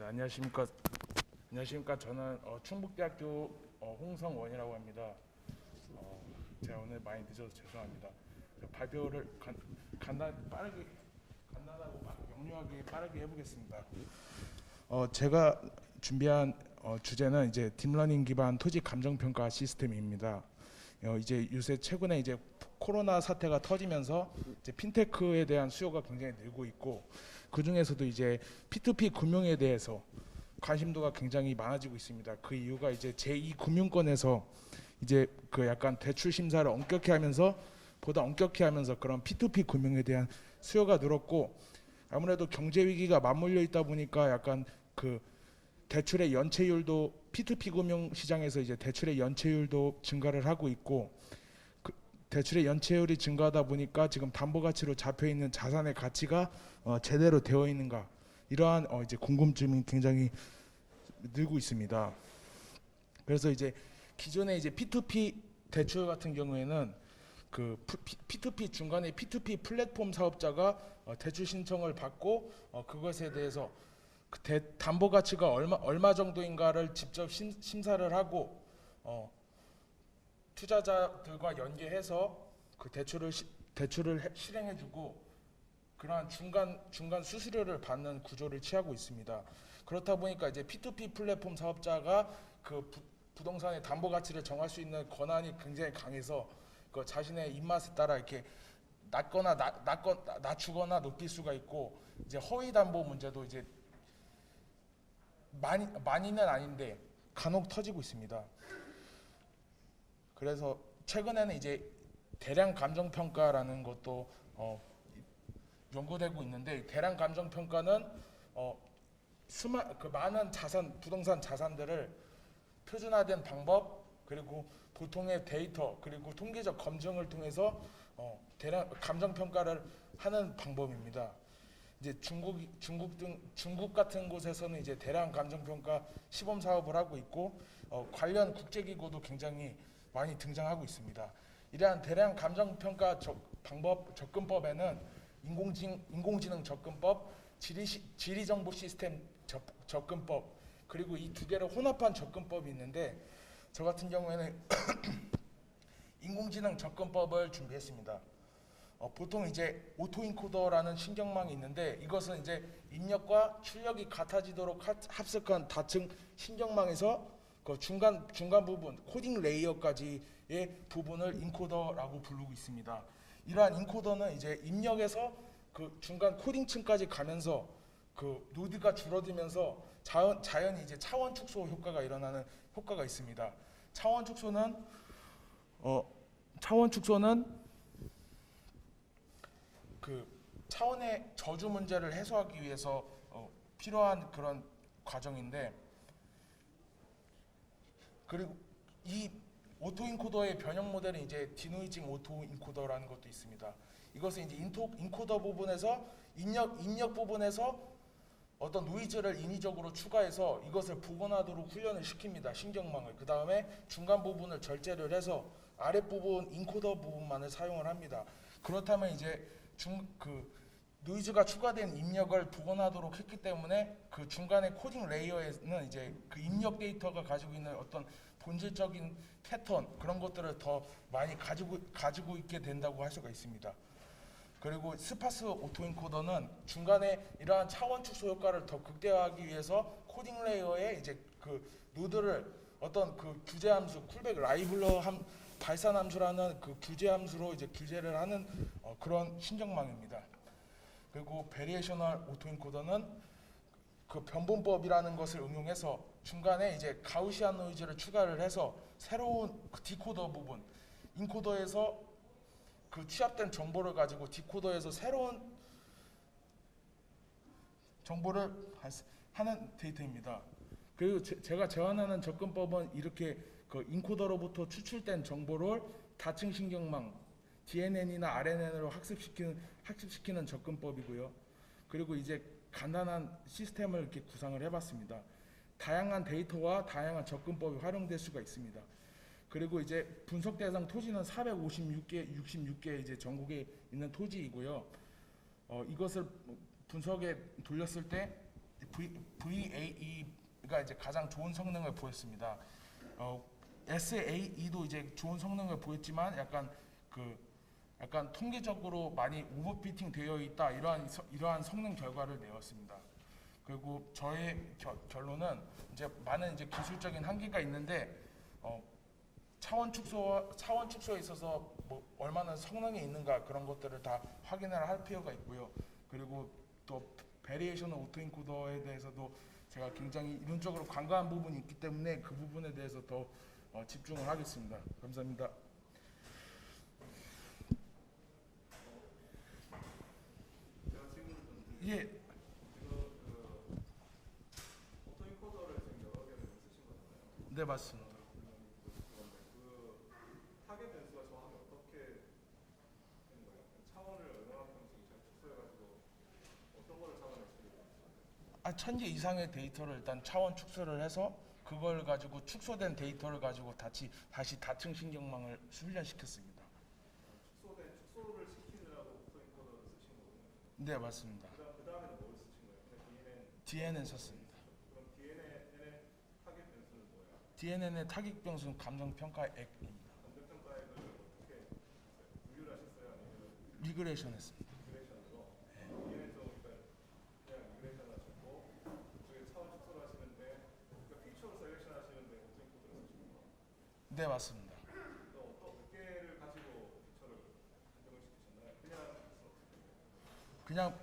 네, 안녕하십니까. 안녕하십니까. 저는 충북대학교 홍성원이라고 합니다. 제가 오늘 많이 늦어서 죄송합니다. 발표를 간단하고 영리하게 빠르게 해보겠습니다. 제가 준비한 주제는 이제 딥러닝 기반 토지 감정 평가 시스템입니다. 이제 요새 최근에 이제 코로나 사태가 터지면서 이제 핀테크에 대한 수요가 굉장히 늘고 있고, 그 중에서도 이제 P2P 금융에 대해서 관심도가 굉장히 많아지고 있습니다. 그 이유가 이제 제2금융권에서 이제 그 약간 대출 심사를 보다 엄격히 하면서 그런 P2P 금융에 대한 수요가 늘었고, 아무래도 경제 위기가 맞물려 있다 보니까 약간 그 대출의 연체율도 P2P 금융 시장에서 이제 대출의 연체율도 증가를 하고 있고, 대출의 연체율이 증가하다 보니까 지금 담보 가치로 잡혀 있는 자산의 가치가 제대로 되어 있는가, 이러한 이제 궁금증이 굉장히 늘고 있습니다. 그래서 이제 기존의 이제 P2P 대출 같은 경우에는 그 P2P 중간에 P2P 플랫폼 사업자가 대출 신청을 받고 그것에 대해서 그 담보 가치가 얼마 정도인가를 직접 심사를 하고 투자자들과 연계해서 그 대출을 실행해주고 그러한 중간 수수료를 받는 구조를 취하고 있습니다. 그렇다 보니까 이제 P2P 플랫폼 사업자가 그 부동산의 담보 가치를 정할 수 있는 권한이 굉장히 강해서 그 자신의 입맛에 따라 이렇게 낮추거나 높일 수가 있고, 이제 허위 담보 문제도 이제 많이는 아닌데 간혹 터지고 있습니다. 그래서 최근에는 이제 대량 감정 평가라는 것도 연구되고 있는데, 대량 감정 평가는 많은 부동산 자산들을 표준화된 방법, 그리고 보통의 데이터, 그리고 통계적 검증을 통해서 대량 감정 평가를 하는 방법입니다. 이제 중국 같은 곳에서는 이제 대량 감정 평가 시범 사업을 하고 있고, 관련 국제기구도 굉장히 많이 등장하고 있습니다. 이러한 대량 감정 평가 접근법에는 인공지능 접근법, 지리정보 시스템 접근법, 그리고 이 두 개를 혼합한 접근법이 있는데, 저 같은 경우에는 인공지능 접근법을 준비했습니다. 보통 이제 오토인코더라는 신경망이 있는데, 이것은 이제 입력과 출력이 같아지도록 합석한 다층 신경망에서 그 중간 부분 코딩 레이어까지의 부분을 인코더라고 부르고 있습니다. 이러한 인코더는 이제 입력에서 그 중간 코딩층까지 가면서 그 노드가 줄어들면서 자연히 이제 차원 축소 효과가 일어나는 효과가 있습니다. 차원 축소는 그 차원의 저주 문제를 해소하기 위해서 필요한 그런 과정인데, 그리고 이 오토인코더의 변형 모델은 이제 디노이징 오토인코더라는 것도 있습니다. 이것은 이제 인코더 부분에서 입력 부분에서 어떤 노이즈를 인위적으로 추가해서 이것을 복원하도록 훈련을 시킵니다. 신경망을. 그 다음에 중간 부분을 절제를 해서 아랫부분 인코더 부분만을 사용을 합니다. 그렇다면 이제 노이즈가 추가된 입력을 복원하도록 했기 때문에 그 중간의 코딩 레이어에는 이제 그 입력 데이터가 가지고 있는 어떤 본질적인 패턴, 그런 것들을 더 많이 가지고 있게 된다고 할 수가 있습니다. 그리고 스파스 오토인코더는 중간에 이러한 차원 축소 효과를 더 극대화하기 위해서 코딩 레이어에 이제 그 노드를 어떤 그 규제 함수, 쿨백 라이블러 발산 함수라는 그 규제 함수로 이제 규제를 하는 그런 신경망입니다. 그리고 베리에이셔널 오토인코더는 그 변분법이라는 것을 응용해서 중간에 이제 가우시안 노이즈를 추가를 해서 새로운 그 디코더 부분, 인코더에서 그 취합된 정보를 가지고 디코더에서 새로운 정보를 하는 데이터입니다. 그리고 제가 제안하는 접근법은 이렇게 그 인코더로부터 추출된 정보를 다층 신경망 DNN이나 RNN으로 학습시키는 접근법이고요. 그리고 이제 간단한 시스템을 이렇게 구상을 해봤습니다. 다양한 데이터와 다양한 접근법이 활용될 수가 있습니다. 그리고 이제 분석 대상 토지는 456개 이제 전국에 있는 토지이고요. 이것을 분석에 돌렸을 때 VAE가 이제 가장 좋은 성능을 보였습니다. SAE도 이제 좋은 성능을 보였지만 약간 통계적으로 많이 오버피팅 되어 있다 이러한 성능 결과를 내었습니다. 그리고 저의 결론은 이제 많은 이제 기술적인 한계가 있는데 차원 축소에 있어서 뭐 얼마나 성능이 있는가 그런 것들을 다 확인을 할 필요가 있고요. 그리고 또 베리에이션 오토인코더에 대해서도 제가 굉장히 이론적으로 간과한 부분이 있기 때문에 그 부분에 대해서 더 집중을 하겠습니다. 감사합니다. 제가 질문을 좀 드릴게요. 예, 지금 오토인코더를 지금 여러 개를 쓰신 거잖아요. 네 맞습니다. 그런데 그 타겟 변수가 정확히 어떻게 되는 거예요? 차원을 얼마만큼씩 축소해가지고 어떤 거를 차원을 추리고 있어요? 1000개 이상의 데이터를 일단 차원 축소를 해서 그걸 가지고 축소된 데이터를 가지고 다시 다층 신경망을 훈련시켰습니다. 축소를 시키느라고 오토인코더를 쓰신 거군요. 네 맞습니다. 그 다음에는 뭘 쓰신 거예요? 그냥 DNN 썼습니다. 그럼 DNN의 타겟 변수는 뭐예요? DNN의 타깃 변수는 감정평가 액입니다. 감정평가액을 어떻게 했어요? 분류를 하셨어요? 아니면 리그레이션 했습니다. 미그레이션으로? DNN 좀 그냥 미그레이션 하셨고 그쪽에 차원 축소를 하시는데 그러니까 피처로 셀렉션 하시는데 오토인코더를 쓰시는 거. 네 맞습니다. 또 어떤 몇 개를 가지고 피처를 한정을 시키셨나요? 그냥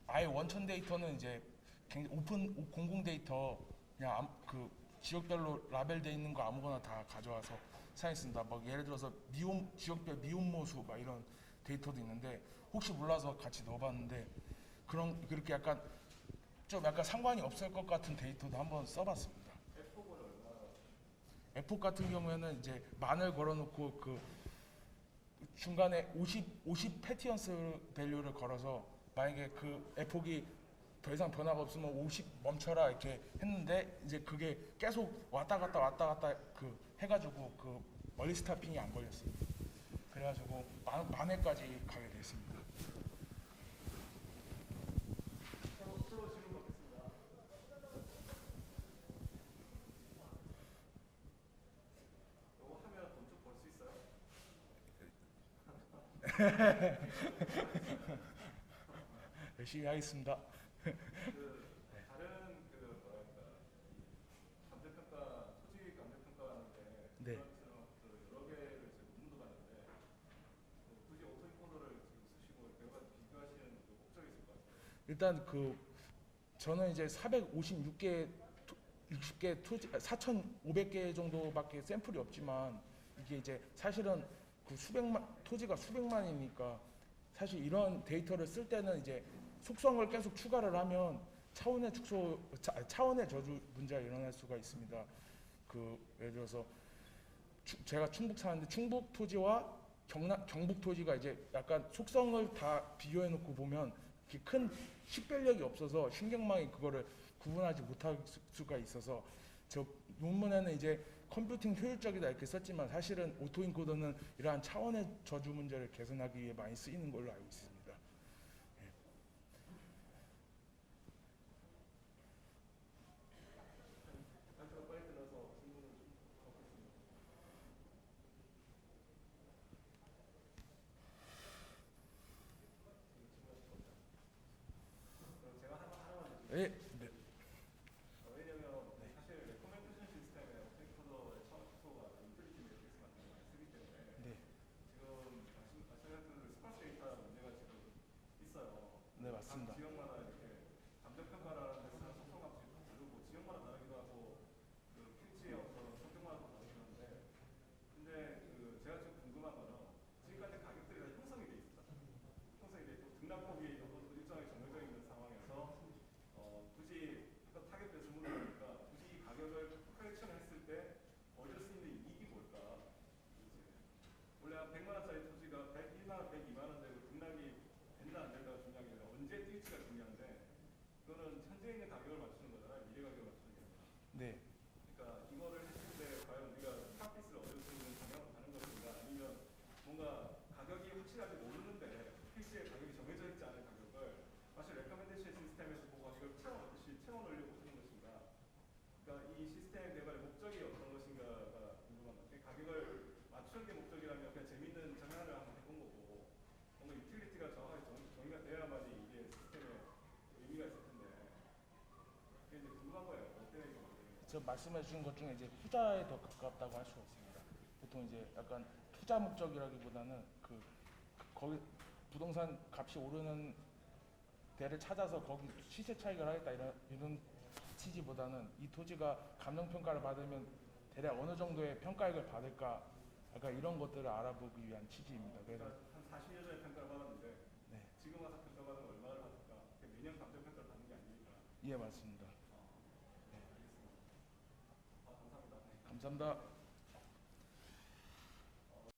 아예 원천 데이터는 이제 굉장히 오픈 공공 데이터 그냥 그 지역별로 라벨돼 있는 거 아무거나 다 가져와서 사용했습니다. 막 예를 들어서 지역별 미혼모수 막 이런 데이터도 있는데 혹시 몰라서 같이 넣어봤는데 그렇게 약간 상관이 없을 것 같은 데이터도 한번 써봤습니다. F4는 얼마나 에폭 같은 경우에는 이제 만을 걸어놓고 그 중간에 50 패티언스 밸류를 걸어서 만약에 그 에폭이 더 이상 변화가 없으면 50 멈춰라 이렇게 했는데 이제 그게 계속 왔다 갔다 그 해가지고 그 멀리 스타핑이 안 걸렸어요. 그래가지고 만회까지 가게 됐습니다. 서로 질문 받겠습니다. 이거 하면 돈 좀 벌 수 있어요? 열심히 하겠습니다. 다른 뭐랄까 감정평가 토지 감정평가하는데 네. 그런 여러 개를 제가 논문도 봤는데 굳이 오토인코더를 지금 쓰시고 여러 가지 비교하시는 그 목적이 있을 것 같아요. 일단 저는 이제 456개 60개 토지 4,500개 정도밖에 샘플이 없지만 이게 이제 사실은 그 토지가 수백만이니까 사실 이런 데이터를 쓸 때는 이제 속성을 계속 추가를 하면 차원의 저주 문제가 일어날 수가 있습니다. 예를 들어서 제가 충북 사는데 충북 토지와 경북 토지가 이제 약간 속성을 다 비교해 놓고 보면 이렇게 큰 식별력이 없어서 신경망이 그거를 구분하지 못할 수가 있어서 저 논문에는 이제 컴퓨팅 효율적이다 이렇게 썼지만 사실은 오토인코더는 이러한 차원의 저주 문제를 개선하기 위해 많이 쓰이는 걸로 알고 있습니다. 한시간 빨리 들어서 질문을 좀 받겠습니다. 그럼 제가 하나만 더 질문드릴게요. 예, 네. 왜냐면 사실 레코멘데이션 시스템에 오토인코더의 차원 축소가 인플리티 매트릭스 같은 걸 많이 쓰기 때문에 네. 지금 말씀하셨던 스파스 데이터 문제가 지금 있어요. 네, 맞습니다. 각 지역마다 이렇게 감정평가라는 데서는 속성값이 다르고 지역마다 다르기도 하고 그 필지의 어떤 성격마다 다르기도 한데 근데 제가 지금 궁금한 거는 지금까지 가격들이 다 형성이 돼 있었잖아요. 형성이 돼 있고 등락폭이 일정하게 정해져 있는 상황에서 굳이 아까 타겟 배수 문제니까 굳이 이 가격을 커렉션을 했을 때 얻을 수 있는 이익이 뭘까? 원래 한 100만 원짜리 토지가 101만 원, 102만 원 되고 등락이 된다 안 된다가 중요한 게 아니라 언제 뛸지가 중요한데 그거는 현재 있는 가격을 맞추는 거잖아요. 미래 가격을 맞추는 게 아니라. 네. 그러니까 이거를 했을 때 과연 우리가 스탑핏을 얻을 수 있는 방향으로 가는 것인가 아니면 뭔가 가격이 확실하게 모르는데 필지에 가격이 정해져 있지 않은 가격을 사실 레커멘데이션 시스템에서 보고 이걸 저 말씀해 주신 것 중에 이제 후자에 더 가깝다고 할 수가 있습니다. 보통 이제 약간 투자 목적이라기보다는 거기 부동산 값이 오르는 데를 찾아서 거기 시세 차익을 하겠다 이런 취지보다는 이 토지가 감정 평가를 받으면 대략 어느 정도의 평가액을 받을까 약간 이런 것들을 알아보기 위한 취지입니다. 그래서 한 40년 전에 평가를 받았는데 네. 지금 와서 평가받으면 얼마를 받을까? 매년 감정 평가를 받는 게 아니니까. 예, 맞습니다. 알겠습니다. 감사합니다. 감사합니다.